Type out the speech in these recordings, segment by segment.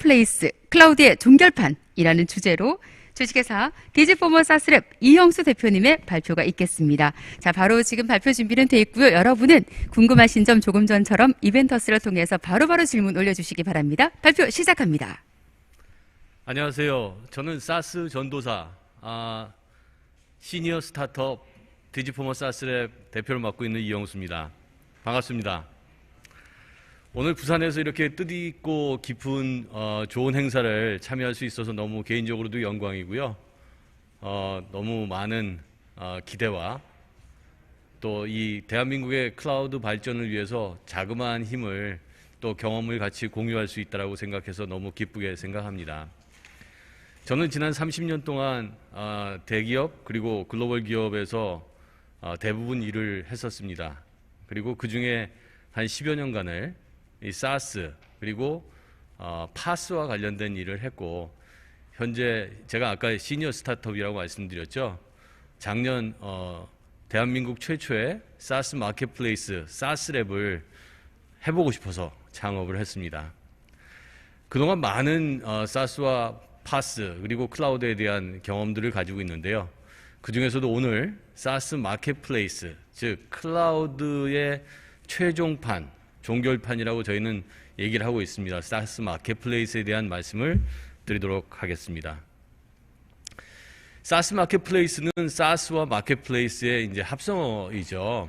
마켓플레이스, 클라우드의 종결판이라는 주제로 주식회사 디지포머 사스랩 이형수 대표님의 발표가 있겠습니다. 자, 바로 지금 발표 준비는 돼 있고요. 여러분은 궁금하신 점 조금 전처럼 이벤터스를 통해서 바로바로 질문 올려주시기 바랍니다. 발표 시작합니다. 안녕하세요. 저는 사스 전도사, 시니어 스타트업 디지포머 사스랩 대표를 맡고 있는 이형수입니다. 반갑습니다. 오늘 부산에서 이렇게 뜻있고 깊은 좋은 행사를 참여할 수 있어서 너무 개인적으로도 영광이고요. 너무 많은 기대와 또 이 대한민국의 클라우드 발전을 위해서 자그마한 힘을 또 경험을 같이 공유할 수 있다고 생각해서 너무 기쁘게 생각합니다. 저는 지난 30년 동안 대기업 그리고 글로벌 기업에서 대부분 일을 했었습니다. 그리고 그 중에 한 10여 년간을 이 사스 그리고 파스와 관련된 일을 했고, 현재 제가 아까 시니어 스타트업이라고 말씀드렸죠. 작년 대한민국 최초의 사스 마켓플레이스 사스랩을 해보고 싶어서 창업을 했습니다. 그동안 많은 사스와 파스 그리고 클라우드에 대한 경험들을 가지고 있는데요. 그 중에서도 오늘 사스 마켓플레이스, 즉 클라우드의 최종판, 종결판이라고 저희는 얘기를 하고 있습니다. 사스 마켓플레이스에 대한 말씀을 드리도록 하겠습니다. 사스 마켓플레이스는 사스와 마켓플레이스의 이제 합성어이죠.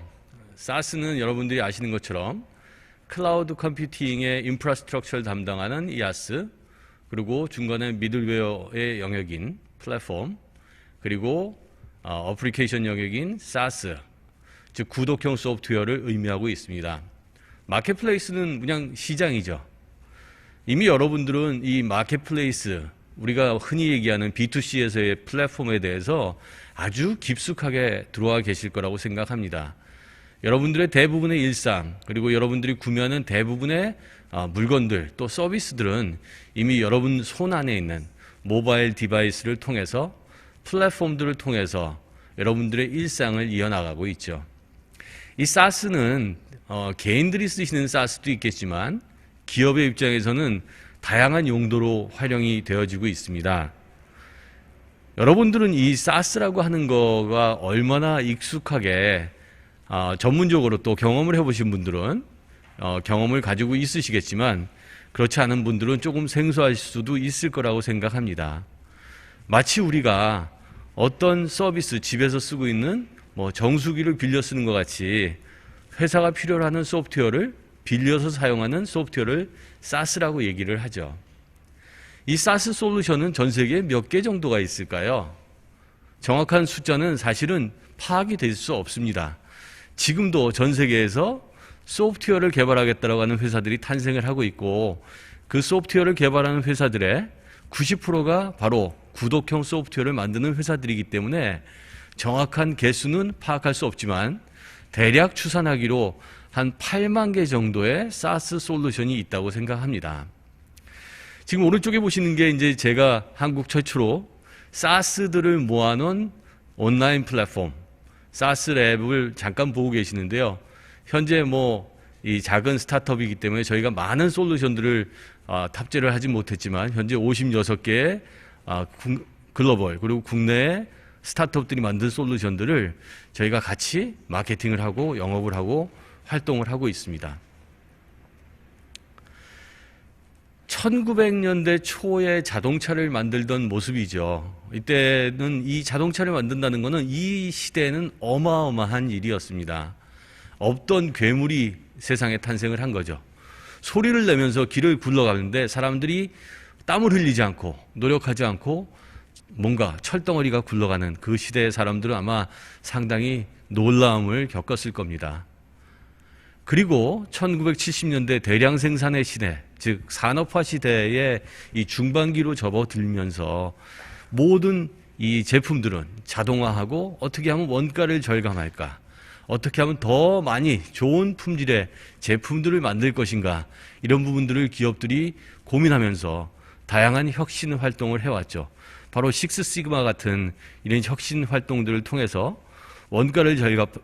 사스는 여러분들이 아시는 것처럼 클라우드 컴퓨팅의 인프라스트럭처를 담당하는 이아스, 그리고 중간에 미들웨어의 영역인 플랫폼, 그리고 어플리케이션 영역인 사스, 즉 구독형 소프트웨어를 의미하고 있습니다. 마켓플레이스는 그냥 시장이죠. 이미 여러분들은 이 마켓플레이스, 우리가 흔히 얘기하는 B2C에서의 플랫폼에 대해서 아주 깊숙하게 들어와 계실 거라고 생각합니다. 여러분들의 대부분의 일상, 그리고 여러분들이 구매하는 대부분의 물건들, 또 서비스들은 이미 여러분 손 안에 있는 모바일 디바이스를 통해서, 플랫폼들을 통해서 여러분들의 일상을 이어나가고 있죠. 이 사스는 개인들이 쓰시는 사스도 있겠지만 기업의 입장에서는 다양한 용도로 활용이 되어지고 있습니다. 여러분들은 이 사스라고 하는 거가 얼마나 익숙하게 전문적으로 또 경험을 해보신 분들은 경험을 가지고 있으시겠지만, 그렇지 않은 분들은 조금 생소할 수도 있을 거라고 생각합니다. 마치 우리가 어떤 서비스, 집에서 쓰고 있는 정수기를 빌려 쓰는 것 같이 회사가 필요로 하는 소프트웨어를 빌려서 사용하는 소프트웨어를 사스라고 얘기를 하죠. 이 사스 솔루션은 전 세계에 몇 개 정도가 있을까요? 정확한 숫자는 사실은 파악이 될 수 없습니다. 지금도 전 세계에서 소프트웨어를 개발하겠다고 하는 회사들이 탄생을 하고 있고, 그 소프트웨어를 개발하는 회사들의 90%가 바로 구독형 소프트웨어를 만드는 회사들이기 때문에 정확한 개수는 파악할 수 없지만 대략 추산하기로 한 8만 개 정도의 사스 솔루션이 있다고 생각합니다. 지금 오른쪽에 보시는 게 이제 제가 한국 최초로 사스들을 모아놓은 온라인 플랫폼 사스랩을 잠깐 보고 계시는데요. 현재 이 작은 스타트업이기 때문에 저희가 많은 솔루션들을 탑재를 하지 못했지만 현재 56개의 글로벌 그리고 국내의 스타트업들이 만든 솔루션들을 저희가 같이 마케팅을 하고 영업을 하고 활동을 하고 있습니다. 1900년대 초에 자동차를 만들던 모습이죠. 이때는 이 자동차를 만든다는 것은 이 시대에는 어마어마한 일이었습니다. 없던 괴물이 세상에 탄생을 한 거죠. 소리를 내면서 길을 굴러가는데 사람들이 땀을 흘리지 않고 노력하지 않고 뭔가 철덩어리가 굴러가는 그 시대의 사람들은 아마 상당히 놀라움을 겪었을 겁니다. 그리고 1970년대 대량 생산의 시대, 즉 산업화 시대의 이 중반기로 접어들면서 모든 이 제품들은 자동화하고 어떻게 하면 원가를 절감할까, 어떻게 하면 더 많이 좋은 품질의 제품들을 만들 것인가, 이런 부분들을 기업들이 고민하면서 다양한 혁신 활동을 해왔죠. 바로 식스시그마 같은 이런 혁신 활동들을 통해서 원가를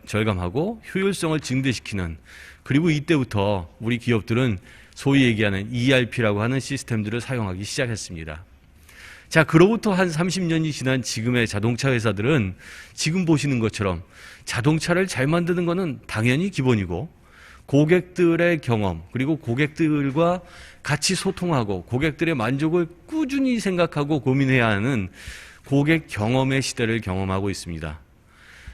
절감하고 효율성을 증대시키는, 그리고 이때부터 우리 기업들은 소위 얘기하는 ERP라고 하는 시스템들을 사용하기 시작했습니다. 자, 그로부터 한 30년이 지난 지금의 자동차 회사들은 지금 보시는 것처럼 자동차를 잘 만드는 것은 당연히 기본이고, 고객들의 경험, 그리고 고객들과 같이 소통하고 고객들의 만족을 꾸준히 생각하고 고민해야 하는 고객 경험의 시대를 경험하고 있습니다.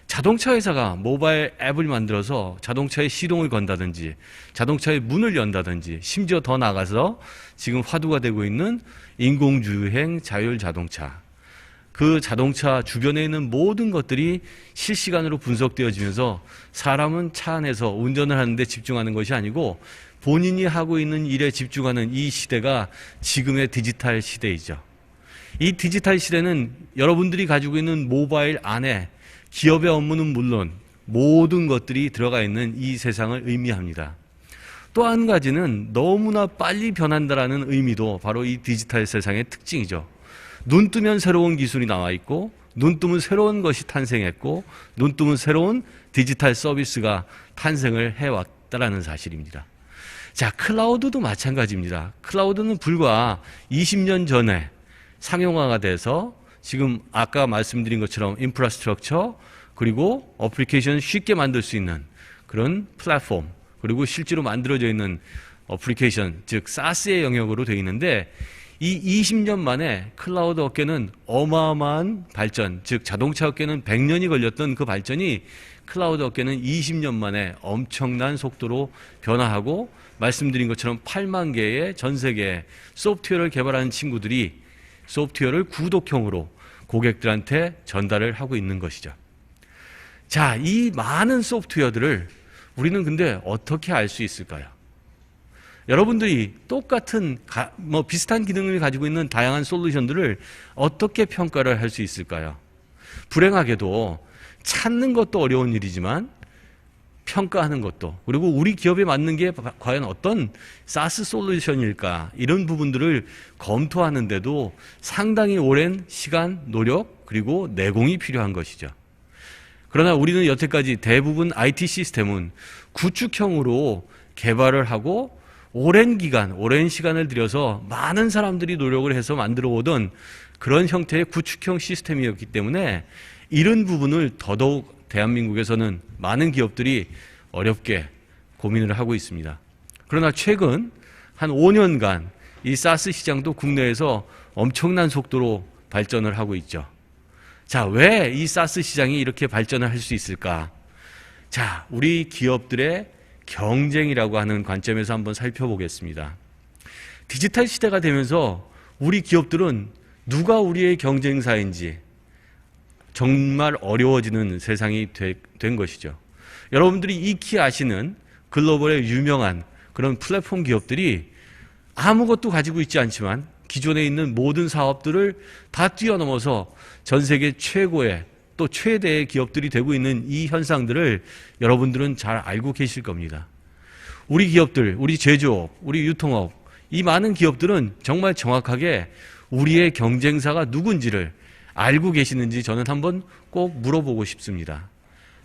자동차 회사가 모바일 앱을 만들어서 자동차에 시동을 건다든지 자동차의 문을 연다든지, 심지어 더 나아가서 지금 화두가 되고 있는 인공주행 자율 자동차, 그 자동차 주변에 있는 모든 것들이 실시간으로 분석되어지면서 사람은 차 안에서 운전을 하는데 집중하는 것이 아니고 본인이 하고 있는 일에 집중하는 이 시대가 지금의 디지털 시대이죠. 이 디지털 시대는 여러분들이 가지고 있는 모바일 안에 기업의 업무는 물론 모든 것들이 들어가 있는 이 세상을 의미합니다. 또 한 가지는 너무나 빨리 변한다라는 의미도 바로 이 디지털 세상의 특징이죠. 눈 뜨면 새로운 기술이 나와 있고, 눈 뜨면 새로운 것이 탄생했고, 눈 뜨면 새로운 디지털 서비스가 탄생을 해왔다라는 사실입니다. 자, 클라우드도 마찬가지입니다. 클라우드는 불과 20년 전에 상용화가 돼서 지금 아까 말씀드린 것처럼 인프라스트럭처, 그리고 어플리케이션을 쉽게 만들 수 있는 그런 플랫폼, 그리고 실제로 만들어져 있는 어플리케이션, 즉 SaaS의 영역으로 되어 있는데, 이 20년 만에 클라우드 업계는 어마어마한 발전, 즉 자동차 업계는 100년이 걸렸던 그 발전이 클라우드 업계는 20년 만에 엄청난 속도로 변화하고, 말씀드린 것처럼 8만 개의 전 세계 소프트웨어를 개발하는 친구들이 소프트웨어를 구독형으로 고객들한테 전달을 하고 있는 것이죠. 자, 이 많은 소프트웨어들을 우리는 근데 어떻게 알 수 있을까요? 여러분들이 똑같은 비슷한 기능을 가지고 있는 다양한 솔루션들을 어떻게 평가를 할 수 있을까요? 불행하게도 찾는 것도 어려운 일이지만 평가하는 것도, 그리고 우리 기업에 맞는 게 과연 어떤 사스 솔루션일까, 이런 부분들을 검토하는데도 상당히 오랜 시간, 노력, 그리고 내공이 필요한 것이죠. 그러나 우리는 여태까지 대부분 IT 시스템은 구축형으로 개발을 하고 오랜 기간, 오랜 시간을 들여서 많은 사람들이 노력을 해서 만들어 오던 그런 형태의 구축형 시스템이었기 때문에 이런 부분을 더더욱 대한민국에서는 많은 기업들이 어렵게 고민을 하고 있습니다. 그러나 최근 한 5년간 이 사스 시장도 국내에서 엄청난 속도로 발전을 하고 있죠. 자, 왜 이 사스 시장이 이렇게 발전을 할 수 있을까? 자, 우리 기업들의 경쟁이라고 하는 관점에서 한번 살펴보겠습니다. 디지털 시대가 되면서 우리 기업들은 누가 우리의 경쟁사인지 정말 어려워지는 세상이 된 것이죠. 여러분들이 익히 아시는 글로벌의 유명한 그런 플랫폼 기업들이 아무것도 가지고 있지 않지만 기존에 있는 모든 사업들을 다 뛰어넘어서 전 세계 최고의 또 최대의 기업들이 되고 있는 이 현상들을 여러분들은 잘 알고 계실 겁니다. 우리 기업들, 우리 제조업, 우리 유통업, 이 많은 기업들은 정말 정확하게 우리의 경쟁사가 누군지를 알고 계시는지 저는 한번 꼭 물어보고 싶습니다.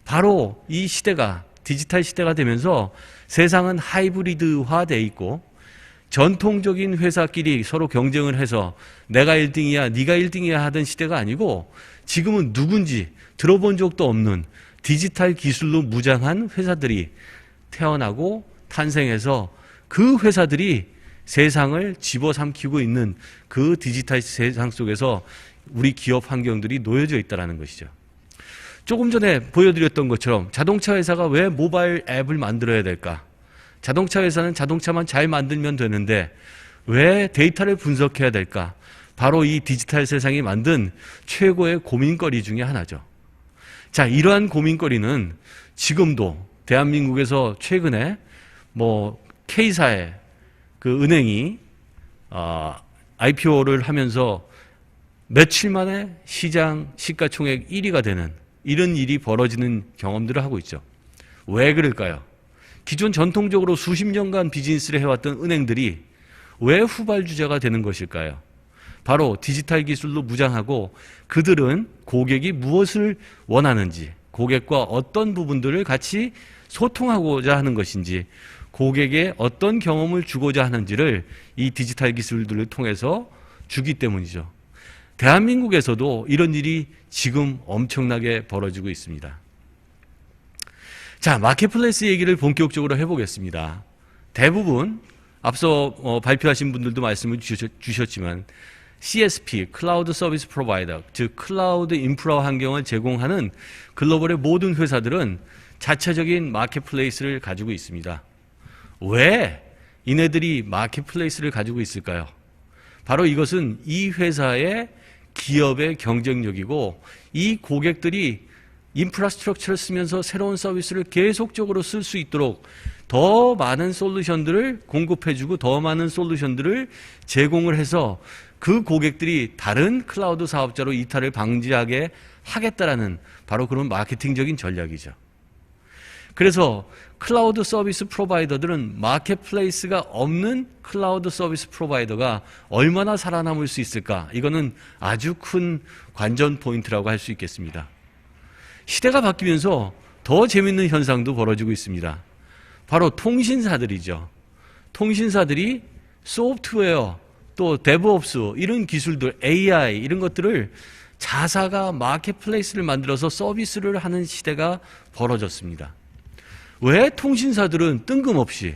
바로 이 시대가 디지털 시대가 되면서 세상은 하이브리드화되어 있고, 전통적인 회사끼리 서로 경쟁을 해서 내가 1등이야, 네가 1등이야 하던 시대가 아니고, 지금은 누군지 들어본 적도 없는 디지털 기술로 무장한 회사들이 태어나고 탄생해서 그 회사들이 세상을 집어삼키고 있는 그 디지털 세상 속에서 우리 기업 환경들이 놓여져 있다는 것이죠. 조금 전에 보여드렸던 것처럼 자동차 회사가 왜 모바일 앱을 만들어야 될까? 자동차 회사는 자동차만 잘 만들면 되는데 왜 데이터를 분석해야 될까? 바로 이 디지털 세상이 만든 최고의 고민거리 중에 하나죠. 자, 이러한 고민거리는 지금도 대한민국에서 최근에 K사의 그 은행이 IPO를 하면서 며칠 만에 시장 시가총액 1위가 되는 이런 일이 벌어지는 경험들을 하고 있죠. 왜 그럴까요? 기존 전통적으로 수십 년간 비즈니스를 해왔던 은행들이 왜 후발주자가 되는 것일까요? 바로 디지털 기술로 무장하고 그들은 고객이 무엇을 원하는지, 고객과 어떤 부분들을 같이 소통하고자 하는 것인지 고객에 어떤 경험을 주고자 하는지를 이 디지털 기술들을 통해서 주기 때문이죠. 대한민국에서도 이런 일이 지금 엄청나게 벌어지고 있습니다. 자, 마켓플레이스 얘기를 본격적으로 해보겠습니다. 대부분 앞서 발표하신 분들도 말씀을 주셨지만 CSP, 클라우드 서비스 프로바이더, 즉 클라우드 인프라 환경을 제공하는 글로벌의 모든 회사들은 자체적인 마켓플레이스를 가지고 있습니다. 왜 이네들이 마켓플레이스를 가지고 있을까요? 바로 이것은 이 회사의 기업의 경쟁력이고 이 고객들이 인프라스트럭처를 쓰면서 새로운 서비스를 계속적으로 쓸 수 있도록 더 많은 솔루션들을 공급해주고 더 많은 솔루션들을 제공을 해서 그 고객들이 다른 클라우드 사업자로 이탈을 방지하게 하겠다라는 바로 그런 마케팅적인 전략이죠. 그래서 클라우드 서비스 프로바이더들은 마켓플레이스가 없는 클라우드 서비스 프로바이더가 얼마나 살아남을 수 있을까? 이거는 아주 큰 관전 포인트라고 할 수 있겠습니다. 시대가 바뀌면서 더 재밌는 현상도 벌어지고 있습니다. 바로 통신사들이죠. 통신사들이 소프트웨어, 또 데브옵스 이런 기술들, AI 이런 것들을 자사가 마켓플레이스를 만들어서 서비스를 하는 시대가 벌어졌습니다. 왜 통신사들은 뜬금없이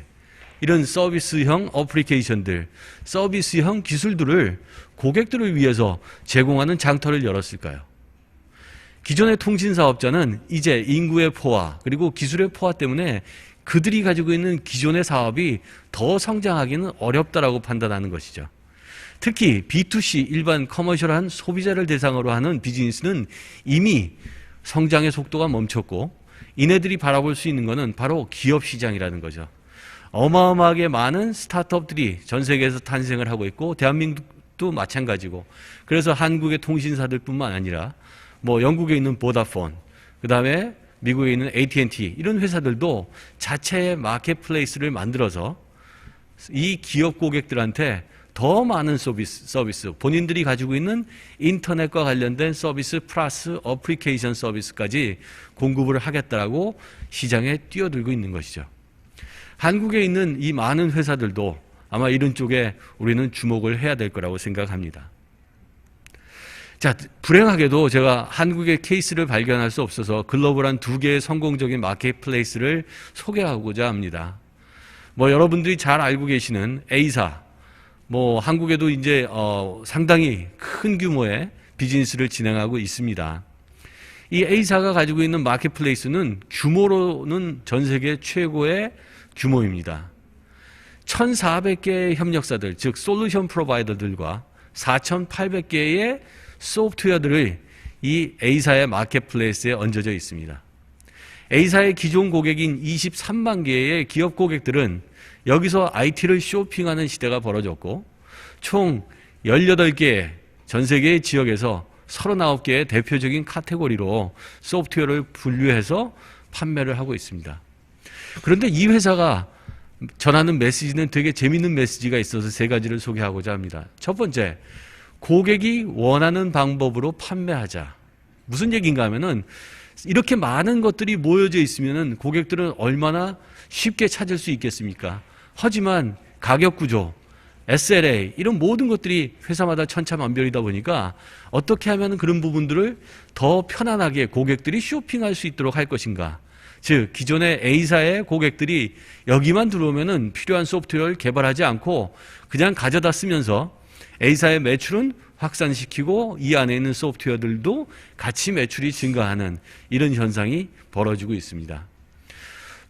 이런 서비스형 어플리케이션들, 서비스형 기술들을 고객들을 위해서 제공하는 장터를 열었을까요? 기존의 통신사업자는 이제 인구의 포화 그리고 기술의 포화 때문에 그들이 가지고 있는 기존의 사업이 더 성장하기는 어렵다라고 판단하는 것이죠. 특히 B2C 일반 커머셜한 소비자를 대상으로 하는 비즈니스는 이미 성장의 속도가 멈췄고 이네들이 바라볼 수 있는 것은 바로 기업 시장이라는 거죠. 어마어마하게 많은 스타트업들이 전 세계에서 탄생을 하고 있고 대한민국도 마찬가지고 그래서 한국의 통신사들뿐만 아니라 뭐 영국에 있는 보다폰, 그 다음에 미국에 있는 AT&T 이런 회사들도 자체의 마켓플레이스를 만들어서 이 기업 고객들한테 더 많은 서비스, 본인들이 가지고 있는 인터넷과 관련된 서비스 플러스 어플리케이션 서비스까지 공급을 하겠다라고 시장에 뛰어들고 있는 것이죠. 한국에 있는 이 많은 회사들도 아마 이런 쪽에 우리는 주목을 해야 될 거라고 생각합니다. 자, 불행하게도 제가 한국의 케이스를 발견할 수 없어서 글로벌한 두 개의 성공적인 마켓플레이스를 소개하고자 합니다. 뭐 여러분들이 잘 알고 계시는 A사, 뭐 한국에도 이제 상당히 큰 규모의 비즈니스를 진행하고 있습니다. 이 A사가 가지고 있는 마켓플레이스는 규모로는 전 세계 최고의 규모입니다. 1,400개의 협력사들, 즉 솔루션 프로바이더들과 4,800개의 소프트웨어들을 이 A사의 마켓플레이스에 얹어져 있습니다. A사의 기존 고객인 23만 개의 기업 고객들은 여기서 IT를 쇼핑하는 시대가 벌어졌고 총 18개 전 세계의 지역에서 39개의 대표적인 카테고리로 소프트웨어를 분류해서 판매를 하고 있습니다. 그런데 이 회사가 전하는 메시지는 되게 재밌는 메시지가 있어서 세 가지를 소개하고자 합니다. 첫 번째, 고객이 원하는 방법으로 판매하자. 무슨 얘기인가 하면은 이렇게 많은 것들이 모여져 있으면은 고객들은 얼마나 쉽게 찾을 수 있겠습니까? 하지만 가격 구조, SLA 이런 모든 것들이 회사마다 천차만별이다 보니까 어떻게 하면 그런 부분들을 더 편안하게 고객들이 쇼핑할 수 있도록 할 것인가? 즉 기존의 A사의 고객들이 여기만 들어오면은 필요한 소프트웨어를 개발하지 않고 그냥 가져다 쓰면서 A사의 매출은 확산시키고 이 안에 있는 소프트웨어들도 같이 매출이 증가하는 이런 현상이 벌어지고 있습니다.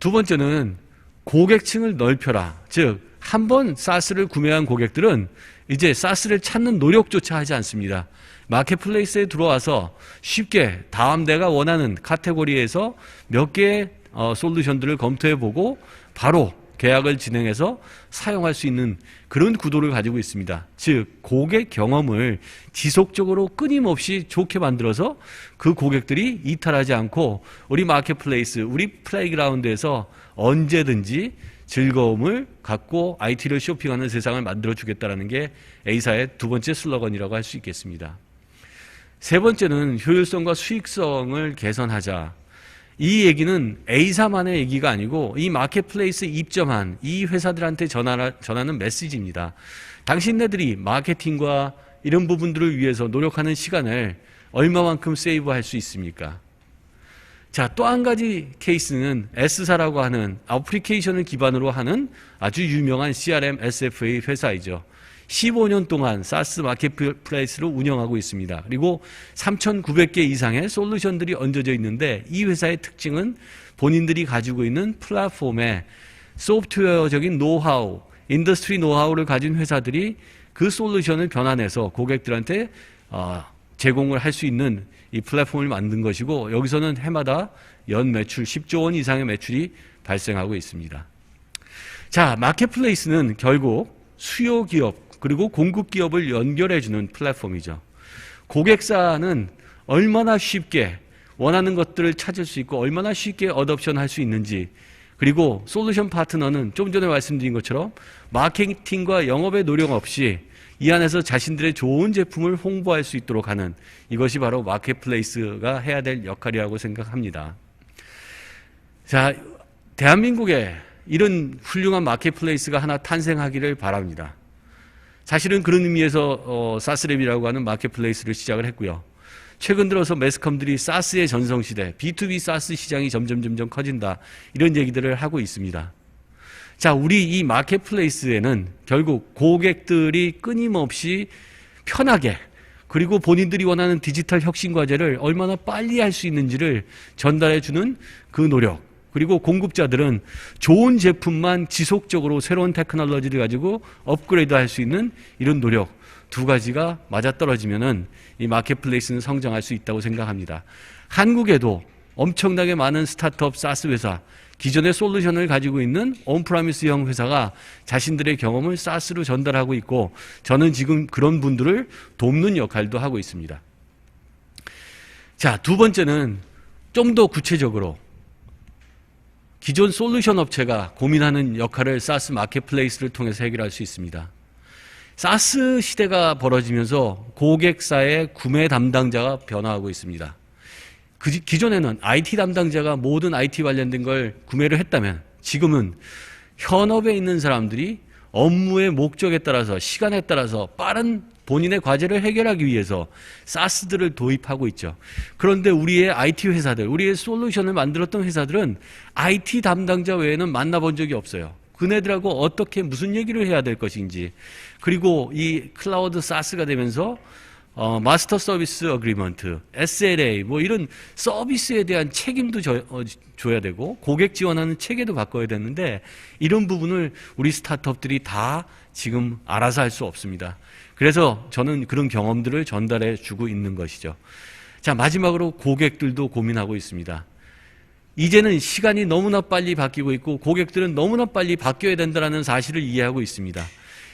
두 번째는 고객층을 넓혀라. 즉 한 번 SaaS를 구매한 고객들은 이제 SaaS를 찾는 노력조차 하지 않습니다. 마켓플레이스에 들어와서 쉽게 다음 내가 원하는 카테고리에서 몇 개의 솔루션들을 검토해보고 바로 계약을 진행해서 사용할 수 있는 그런 구도를 가지고 있습니다. 즉 고객 경험을 지속적으로 끊임없이 좋게 만들어서 그 고객들이 이탈하지 않고 우리 마켓플레이스, 우리 플레이그라운드에서 언제든지 즐거움을 갖고 IT를 쇼핑하는 세상을 만들어주겠다는 게 A사의 두 번째 슬로건이라고 할 수 있겠습니다. 세 번째는 효율성과 수익성을 개선하자. 이 얘기는 A사만의 얘기가 아니고 이 마켓플레이스에 입점한 이 회사들한테 전하는 메시지입니다. 당신네들이 마케팅과 이런 부분들을 위해서 노력하는 시간을 얼마만큼 세이브할 수 있습니까? 자, 또 한 가지 케이스는 S사라고 하는 애플리케이션을 기반으로 하는 아주 유명한 CRM SFA 회사이죠. 15년 동안 사스 마켓플레이스를 운영하고 있습니다. 그리고 3,900개 이상의 솔루션들이 얹어져 있는데 이 회사의 특징은 본인들이 가지고 있는 플랫폼에 소프트웨어적인 노하우, 인더스트리 노하우를 가진 회사들이 그 솔루션을 변환해서 고객들한테 제공을 할 수 있는 이 플랫폼을 만든 것이고 여기서는 해마다 연 매출 10조 원 이상의 매출이 발생하고 있습니다. 자, 마켓플레이스는 결국 수요 기업 그리고 공급 기업을 연결해주는 플랫폼이죠. 고객사는 얼마나 쉽게 원하는 것들을 찾을 수 있고 얼마나 쉽게 어댑션 할 수 있는지, 그리고 솔루션 파트너는 좀 전에 말씀드린 것처럼 마케팅과 영업의 노력 없이 이 안에서 자신들의 좋은 제품을 홍보할 수 있도록 하는, 이것이 바로 마켓플레이스가 해야 될 역할이라고 생각합니다. 자, 대한민국에 이런 훌륭한 마켓플레이스가 하나 탄생하기를 바랍니다. 사실은 그런 의미에서 사스랩이라고 하는 마켓플레이스를 시작을 했고요. 최근 들어서 매스컴들이 사스의 전성시대, B2B 사스 시장이 점점 커진다, 이런 얘기들을 하고 있습니다. 자, 우리 이 마켓플레이스에는 결국 고객들이 끊임없이 편하게, 그리고 본인들이 원하는 디지털 혁신 과제를 얼마나 빨리 할 수 있는지를 전달해주는 그 노력, 그리고 공급자들은 좋은 제품만 지속적으로 새로운 테크놀로지를 가지고 업그레이드 할 수 있는 이런 노력, 두 가지가 맞아떨어지면은 이 마켓플레이스는 성장할 수 있다고 생각합니다. 한국에도 엄청나게 많은 스타트업 사스 회사, 기존의 솔루션을 가지고 있는 온프라미스형 회사가 자신들의 경험을 사스로 전달하고 있고, 저는 지금 그런 분들을 돕는 역할도 하고 있습니다. 자, 두 번째는 좀 더 구체적으로 기존 솔루션 업체가 고민하는 역할을 사스 마켓플레이스를 통해서 해결할 수 있습니다. 사스 시대가 벌어지면서 고객사의 구매 담당자가 변화하고 있습니다. 기존에는 IT 담당자가 모든 IT 관련된 걸 구매를 했다면, 지금은 현업에 있는 사람들이 업무의 목적에 따라서, 시간에 따라서 빠른 본인의 과제를 해결하기 위해서 사스들을 도입하고 있죠. 그런데 우리의 IT 회사들, 우리의 솔루션을 만들었던 회사들은 IT 담당자 외에는 만나본 적이 없어요. 그네들하고 어떻게 무슨 얘기를 해야 될 것인지, 그리고 이 클라우드 사스가 되면서 마스터 서비스 어그리먼트, SLA, 뭐 이런 서비스에 대한 책임도 줘야 되고, 고객 지원하는 체계도 바꿔야 되는데, 이런 부분을 우리 스타트업들이 다 지금 알아서 할 수 없습니다. 그래서 저는 그런 경험들을 전달해 주고 있는 것이죠. 자, 마지막으로 고객들도 고민하고 있습니다. 이제는 시간이 너무나 빨리 바뀌고 있고 고객들은 너무나 빨리 바뀌어야 된다는 사실을 이해하고 있습니다.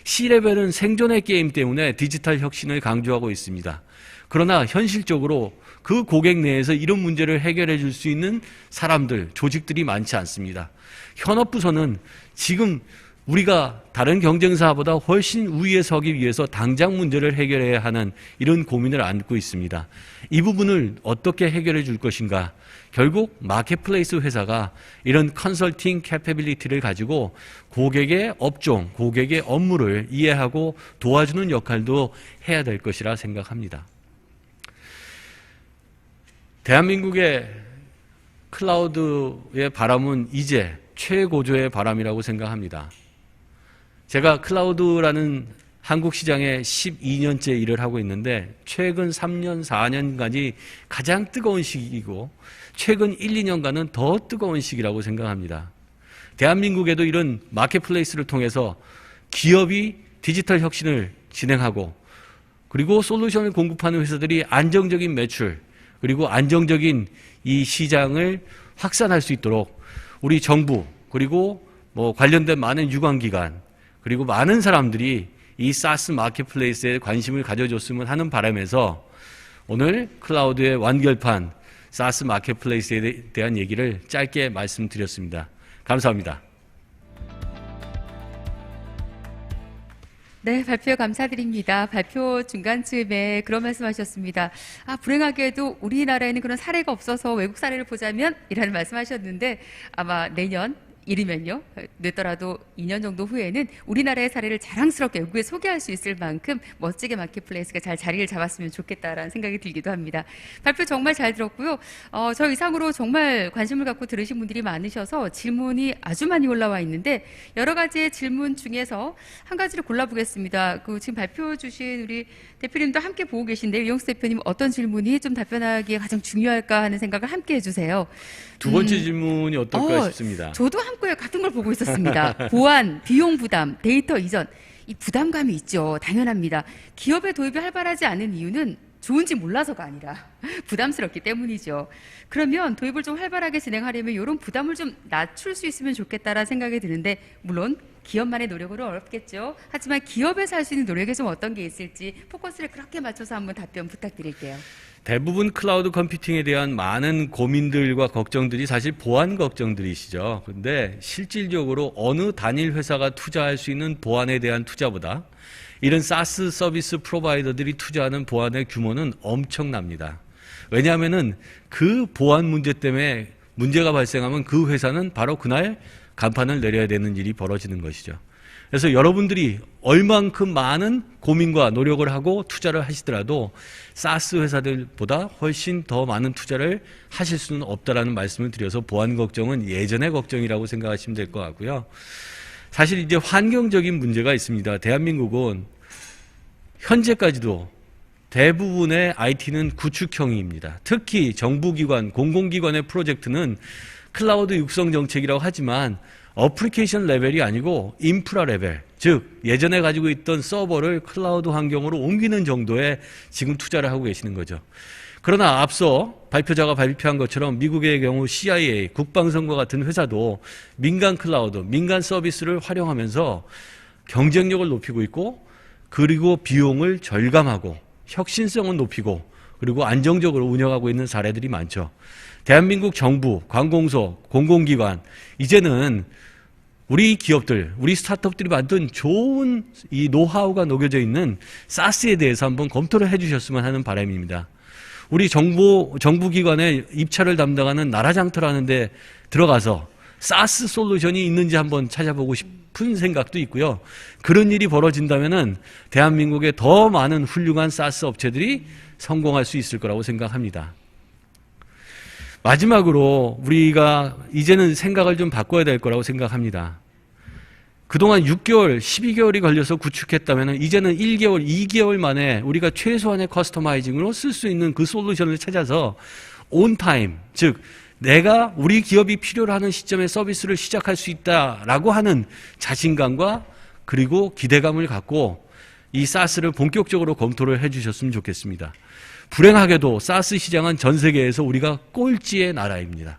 C레벨은 생존의 게임 때문에 디지털 혁신을 강조하고 있습니다. 그러나 현실적으로 그 고객 내에서 이런 문제를 해결해 줄 수 있는 사람들, 조직들이 많지 않습니다. 현업부서는 지금 우리가 다른 경쟁사보다 훨씬 우위에 서기 위해서 당장 문제를 해결해야 하는 이런 고민을 안고 있습니다. 이 부분을 어떻게 해결해 줄 것인가? 결국 마켓플레이스 회사가 이런 컨설팅 캐퍼빌리티를 가지고 고객의 업종, 고객의 업무를 이해하고 도와주는 역할도 해야 될 것이라 생각합니다. 대한민국의 클라우드의 바람은 이제 최고조의 바람이라고 생각합니다. 제가 클라우드라는 한국 시장에 12년째 일을 하고 있는데 최근 3년, 4년간이 가장 뜨거운 시기이고 최근 1, 2년간은 더 뜨거운 시기라고 생각합니다. 대한민국에도 이런 마켓플레이스를 통해서 기업이 디지털 혁신을 진행하고 그리고 솔루션을 공급하는 회사들이 안정적인 매출 그리고 안정적인 이 시장을 확산할 수 있도록 우리 정부 그리고 관련된 많은 유관기관 그리고 많은 사람들이 이 사스 마켓플레이스에 관심을 가져줬으면 하는 바람에서 오늘 클라우드의 완결판 사스 마켓플레이스에 대한 얘기를 짧게 말씀드렸습니다. 감사합니다. 네, 발표 감사드립니다. 발표 중간쯤에 그런 말씀하셨습니다. 불행하게도 우리나라에는 그런 사례가 없어서 외국 사례를 보자면 이라는 말씀하셨는데 아마 내년 이르면요, 늦더라도 2년 정도 후에는 우리나라의 사례를 자랑스럽게 외국에 소개할 수 있을 만큼 멋지게 마켓플레이스가 잘 자리를 잡았으면 좋겠다라는 생각이 들기도 합니다. 발표 정말 잘 들었고요. 저 이상으로 정말 관심을 갖고 들으신 분들이 많으셔서 질문이 아주 많이 올라와 있는데 여러 가지의 질문 중에서 한 가지를 골라보겠습니다. 지금 발표 주신 우리 대표님도 함께 보고 계신데 이영수 대표님 어떤 질문이 좀 답변하기에 가장 중요할까 하는 생각을 함께 해주세요. 두 번째 질문이 어떨까 싶습니다. 저도 함께 같은 걸 보고 있었습니다. 보안, 비용 부담, 데이터 이전. 이 부담감이 있죠. 당연합니다. 기업의 도입이 활발하지 않은 이유는 좋은지 몰라서가 아니라 부담스럽기 때문이죠. 그러면 도입을 좀 활발하게 진행하려면 이런 부담을 좀 낮출 수 있으면 좋겠다라는 생각이 드는데 물론 기업만의 노력으로 어렵겠죠. 하지만 기업에서 할 수 있는 노력에 좀 어떤 게 있을지 포커스를 그렇게 맞춰서 한번 답변 부탁드릴게요. 대부분 클라우드 컴퓨팅에 대한 많은 고민들과 걱정들이 사실 보안 걱정들이시죠. 그런데 실질적으로 어느 단일 회사가 투자할 수 있는 보안에 대한 투자보다 이런 사스 서비스 프로바이더들이 투자하는 보안의 규모는 엄청납니다. 왜냐하면은 그 보안 문제 때문에 문제가 발생하면 그 회사는 바로 그날 간판을 내려야 되는 일이 벌어지는 것이죠. 그래서 여러분들이 얼만큼 많은 고민과 노력을 하고 투자를 하시더라도 사스 회사들보다 훨씬 더 많은 투자를 하실 수는 없다라는 말씀을 드려서 보안 걱정은 예전의 걱정이라고 생각하시면 될 것 같고요. 사실 이제 환경적인 문제가 있습니다. 대한민국은 현재까지도 대부분의 IT는 구축형입니다. 특히 정부기관, 공공기관의 프로젝트는 클라우드 육성 정책이라고 하지만 어플리케이션 레벨이 아니고 인프라 레벨, 즉 예전에 가지고 있던 서버를 클라우드 환경으로 옮기는 정도에 지금 투자를 하고 계시는 거죠. 그러나 앞서 발표자가 발표한 것처럼 미국의 경우 CIA, 국방성과 같은 회사도 민간 클라우드, 민간 서비스를 활용하면서 경쟁력을 높이고 있고 그리고 비용을 절감하고 혁신성은 높이고 그리고 안정적으로 운영하고 있는 사례들이 많죠. 대한민국 정부, 관공서, 공공기관 이제는 우리 기업들, 우리 스타트업들이 만든 좋은 이 노하우가 녹여져 있는 사스에 대해서 한번 검토를 해주셨으면 하는 바람입니다. 우리 정부기관의 입찰을 담당하는 나라장터라는 데 들어가서 사스 솔루션이 있는지 한번 찾아보고 싶은 생각도 있고요. 그런 일이 벌어진다면은 대한민국에 더 많은 훌륭한 사스 업체들이 성공할 수 있을 거라고 생각합니다. 마지막으로 우리가 이제는 생각을 좀 바꿔야 될 거라고 생각합니다. 그동안 6개월, 12개월이 걸려서 구축했다면 이제는 1개월, 2개월 만에 우리가 최소한의 커스터마이징으로 쓸 수 있는 그 솔루션을 찾아서 온타임, 즉 내가 우리 기업이 필요로 하는 시점에 서비스를 시작할 수 있다라고 하는 자신감과 그리고 기대감을 갖고 이 사스를 본격적으로 검토를 해주셨으면 좋겠습니다. 불행하게도 사스 시장은 전 세계에서 우리가 꼴찌의 나라입니다.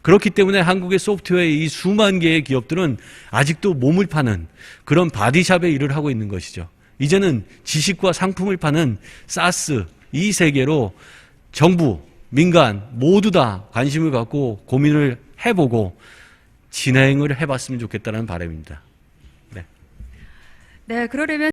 그렇기 때문에 한국의 소프트웨어의 이 수만 개의 기업들은 아직도 몸을 파는 그런 바디샵의 일을 하고 있는 것이죠. 이제는 지식과 상품을 파는 사스 이 세계로 정부, 민간 모두 다 관심을 갖고 고민을 해보고 진행을 해봤으면 좋겠다는 바람입니다. 네, 그러려면